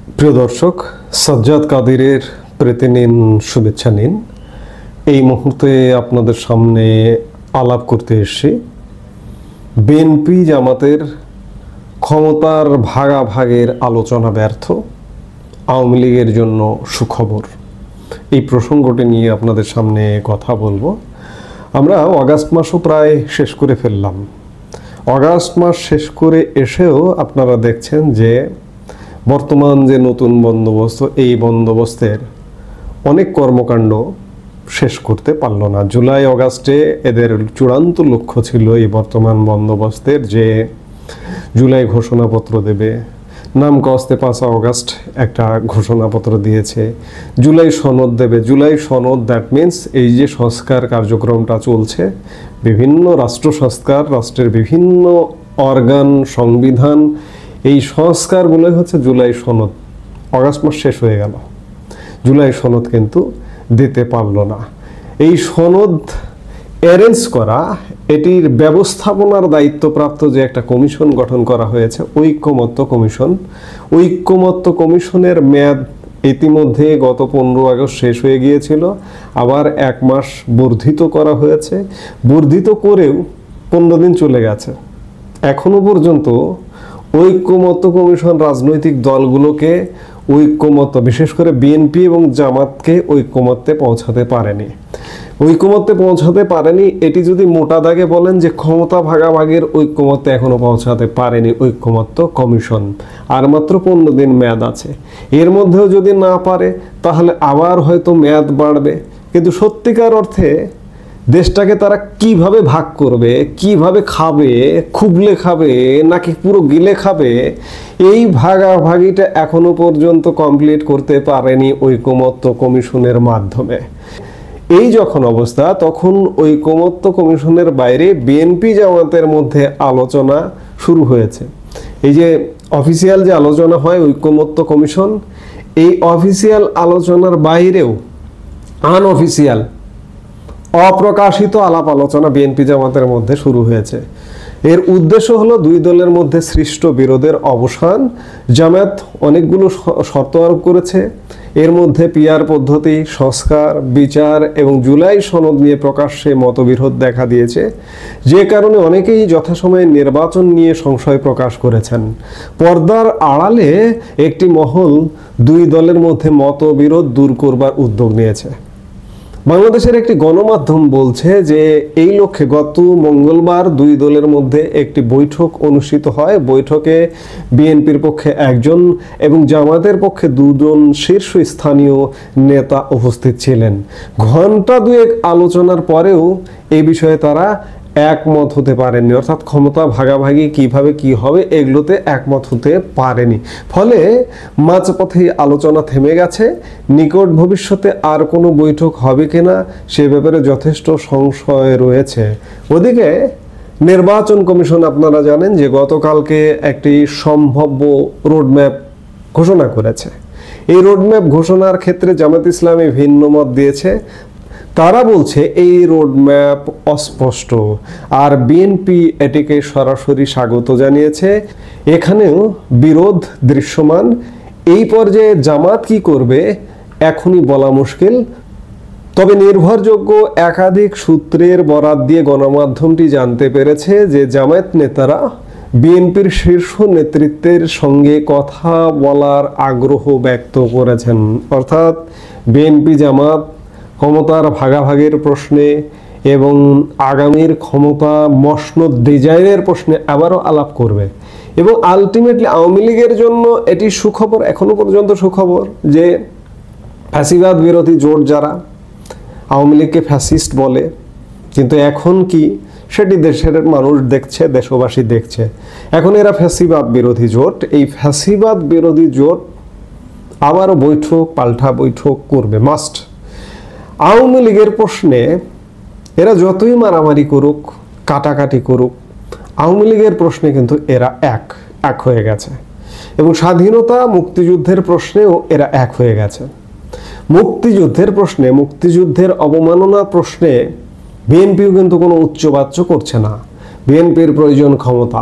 প্রিয় দর্শক, সাজ্জাদ কাদিরের প্রীতি নিন, শুভেচ্ছা নিন। এই মুহূর্তে আপনাদের সামনে আলাপ করতে এসেছি বিএনপি জামাতের ক্ষমতার ভাগাভাগের আলোচনা ব্যর্থ, আওয়ামী লীগের জন্য সুখবর। এই প্রসঙ্গটি নিয়ে আপনাদের সামনে কথা বলবো। আমরা অগাস্ট মাসও প্রায় শেষ করে ফেললাম। অগাস্ট মাস শেষ করে এসেও আপনারা দেখছেন যে বর্তমান যে নতুন বন্দোবস্ত, এই বন্দোবস্তের অনেক কর্মকাণ্ড শেষ করতে পারল না। জুলাই অগাস্টে এদের চূড়ান্ত লক্ষ্য ছিল এই বর্তমান বন্দোবস্তের যে জুলাই ঘোষণাপত্র দেবে, নাম কস্তে 5 অগাস্ট একটা ঘোষণাপত্র দিয়েছে, জুলাই সনদ দেবে। জুলাই সনদ, দ্যাট মিন্স এই যে সংস্কার কার্যক্রমটা চলছে, বিভিন্ন রাষ্ট্র সংস্কার, রাষ্ট্রের বিভিন্ন অর্গান, সংবিধান, এই সংস্কারগুলোই হচ্ছে জুলাই সনদ। অগাস্ট মাস শেষ হয়ে গেল, জুলাই সনদ কিন্তু দিতে পারল না। এই সনদ অ্যারেঞ্জ করা, এটির ব্যবস্থাপনার দায়িত্বপ্রাপ্ত যে একটা কমিশন গঠন করা হয়েছে, ঐক্যমত্য কমিশন, ঐক্যমত্য কমিশনের মেয়াদ ইতিমধ্যে গত 15 আগস্ট শেষ হয়ে গিয়েছিল। আবার 1 মাস বর্ধিত করা হয়েছে। বর্ধিত করেও 15 দিন চলে গেছে, এখনো পর্যন্ত ঐক্যমত্য কমিশন রাজনৈতিক দলগুলোকে ঐক্যমত্য, বিশেষ করে বিএনপি এবং জামাতকে ঐক্যমত্যে পৌঁছাতে পারেনি। ঐক্যমত্যে পৌঁছাতে পারেনি, এটি যদি মোটা দাগে বলেন যে ক্ষমতা ভাগাভাগির ঐক্যমত্যে এখনো পৌঁছাতে পারেনি ঐক্যমত্য কমিশন। আর মাত্র 15 দিন মেয়াদ আছে। এর মধ্যেও যদি না পারে তাহলে আবার হয়তো মেয়াদ বাড়বে। কিন্তু সত্যিকার অর্থে দেশটাকে তারা কিভাবে ভাগ করবে, কিভাবে খাবে, খুবলে খাবে নাকি পুরো গিলে খাবে, এই ভাগাভাগিটা এখনো পর্যন্ত কমপ্লিট করতে পারেনি ঐক্যমত্য কমিশনের মাধ্যমে। এই যখন অবস্থা, তখন ঐক্যমত্য কমিশনের বাইরে বিএনপি জামাতের মধ্যে আলোচনা শুরু হয়েছে। এই যে অফিসিয়াল যে আলোচনা হয় ঐক্যমত্য কমিশন, এই অফিসিয়াল আলোচনার বাইরেও আনঅফিসিয়াল, অপ্রকাশিত আলাপ আলোচনা বিএনপি জামাতের মধ্যে শুরু হয়েছে। এর উদ্দেশ্য হলো দুই দলের মধ্যে সৃষ্ট বিরোধের অবসান। জামাত অনেকগুলো শর্ত আরোপ করেছে। এর মধ্যে পিআর পদ্ধতি, সংস্কার, বিচার এবং জুলাই সনদ নিয়ে প্রকাশ্যে মতবিরোধ দেখা দিয়েছে, যে কারণে অনেকেই যথাসময়ে নির্বাচন নিয়ে সংশয় প্রকাশ করেছেন। পর্দার আড়ালে একটি মহল দুই দলের মধ্যে মতবিরোধ দূর করবার উদ্যোগ নিয়েছে। বাংলাদেশের একটি গণমাধ্যম বলছে যে এই লক্ষ্যে গত মঙ্গলবার দুই দলের মধ্যে একটি বৈঠক অনুষ্ঠিত হয়। বৈঠকে বিএনপির পক্ষে 1 জন এবং জামাতের পক্ষে 2 জন শীর্ষস্থানীয় নেতা উপস্থিত ছিলেন। ঘণ্টা 2 আলোচনার পরেও এই বিষয়ে তারা একমত হতে পারেনি, অর্থাৎ ক্ষমতা ভাগাভাগি কিভাবে কি হবে এগুলোতে একমত হতে পারেনি। ফলে মাঝপথে আলোচনা থেমে গেছে। নিকট ভবিষ্যতে আর কোনো বৈঠক হবে কিনা সে ব্যাপারে যথেষ্ট সংশয় রয়েছে। ওদিকে নির্বাচন কমিশন, আপনারা জানেন যে গতকালকে একটি সম্ভাব্য রোডম্যাপ ঘোষণা করেছে। এই রোডম্যাপ ঘোষণার ক্ষেত্রে জামাত ইসলামী ভিন্ন মত দিয়েছে। তারা বলছে এই রোডম্যাপ অস্পষ্ট, আর বিএনপি এটিকে সরাসরি স্বাগত জানিয়েছে। এখানেও বিরোধ দৃশ্যমান। এই পর্যায়ে জামাত কি করবে এখনই বলা মুশকিল। তবে নির্ভরযোগ্য একাধিক সূত্রের বরাত দিয়ে গণমাধ্যমটি জানতে পেরেছে যে জামায়াত নেতারা বিএনপির শীর্ষ নেতৃত্বের সঙ্গে কথা বলার আগ্রহ ব্যক্ত করেছেন। অর্থাৎ বিএনপি জামাত ক্ষমতার ভাগাভাগির প্রশ্নে এবং আগামীর ক্ষমতা মসনদ ডিজাইনের প্রশ্নে আবারও আলাপ করবে। এবং আলটিমেটলি আওয়ামী লীগের জন্য এটি সুখবর, এখনো পর্যন্ত সুখবর যে ফ্যাসিবাদ বিরোধী জোট, যারা আওয়ামী লীগকে ফ্যাসিস্ট বলে, কিন্তু এখন কি সেটি দেশের মানুষ দেখছে, দেশবাসী দেখছে। এখন এরা ফ্যাসিবাদ বিরোধী জোট। এই ফ্যাসিবাদ বিরোধী জোট আবারও বৈঠক, পাল্টা বৈঠক করবে, মাস্ট। আওয়ামী লীগের প্রশ্নে এরা যতই মারামারি করুক, কাটাকাটি করুক, আওয়ামী লীগের প্রশ্নে কিন্তু এরা এক হয়ে গেছে। এবং স্বাধীনতা মুক্তিযুদ্ধের প্রশ্নেও এরা এক হয়ে গেছে। মুক্তিযুদ্ধের প্রশ্নে, মুক্তিযুদ্ধের অবমাননা প্রশ্নে বিএনপিও কিন্তু কোনো উচ্চবাচ্য করছে না। বিএনপির প্রয়োজন ক্ষমতা,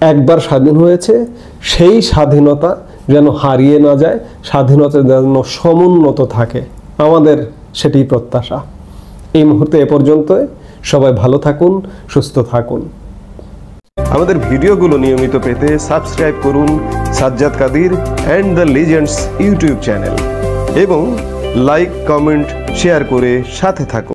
একবার স্বাধীন হয়েছে, সেই স্বাধীনতা যেন হারিয়ে না যায়, স্বাধীনতা যেন সমুন্নত থাকে, আমাদের সেটি প্রত্যাশা। এই মুহূর্তে এ পর্যন্তই। সবাই ভালো থাকুন, সুস্থ থাকুন। আমাদের ভিডিওগুলো নিয়মিত পেতে সাবস্ক্রাইব করুন Sajjad Kadir and the legends YouTube channel এবং লাইক, কমেন্ট, শেয়ার করে সাথে থাকুন।